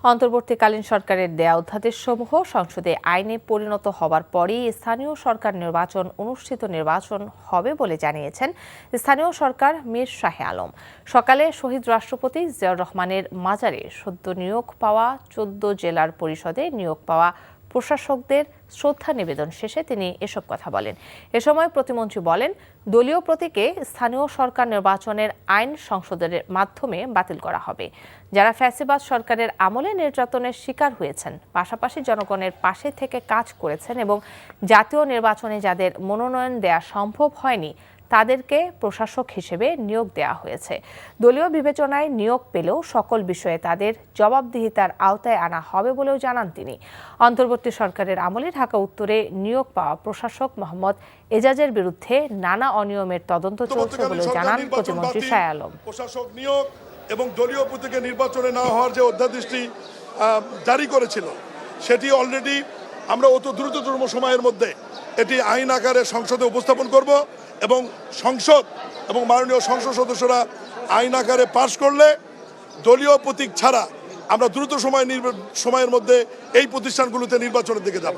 অন্তর্বর্তীকালীন সরকারের দেয়া অধ্যাদেশসমূহ সংসদে আইনে পরিণত হবার পরই স্থানীয় সরকার অনুষ্ঠিত নির্বাচন হবে বলে জানিয়েছেন স্থানীয় সরকার মীর শাহে আলম। সকালে শহীদ রাষ্ট্রপতি জিয়াউর রহমানের মাজারে সদ্য নিয়োগ পাওয়া ১৪ জেলার পরিষদে নিয়োগ পাওয়া প্রশাসকদের শ্রদ্ধা নিবেদন শেষে তিনি এসব কথা বলেন। এ সময় প্রতিমন্ত্রী বলেন, দলীয় প্রতীকে স্থানীয় সরকার নির্বাচনের আইন সংশোধনের মাধ্যমে বাতিল করা হবে। যারা ফ্যাসিবাদ সরকারের আমলে নির্যাতনের শিকার হয়েছেন, পাশাপাশি জনগণের পাশে থেকে কাজ করেছেন এবং জাতীয় নির্বাচনে যাদের মনোনয়ন দেয়া সম্ভব হয়নি তাদেরকে প্রশাসক হিসেবে নিয়োগ দেওয়া হয়েছে। দলীয় বিবেচনায় নিয়োগ পেলেও সকল বিষয়ে তাদের জবাবদিহিতার আওতায় আনা হবে বলেও জানান তিনি। অন্তর্বর্তী সরকারের আমলে ঢাকা উত্তরে নিয়োগ পাওয়া প্রশাসক মোহাম্মদ এজাজের বিরুদ্ধে নানা অনিয়মের তদন্ত চলছে বলেও জানান প্রতিমন্ত্রী শাহে আলম। প্রশাসক নিয়োগ এবং দলীয় প্রতীকে নির্বাচনে না হওয়ার যে অধ্যাদেশটি জারি করেছিল, সেটি অলরেডি আমরা অত দ্রুততম সময়ের মধ্যে এটি আইন আকারে সংসদে উপস্থাপন করব এবং সংসদ এবং মাননীয় সংসদ সদস্যরা আইন আকারে পাশ করলে দলীয় প্রতীক ছাড়া আমরা দ্রুত সময়ের মধ্যে এই প্রতিষ্ঠানগুলোতে নির্বাচনের দিকে যাব।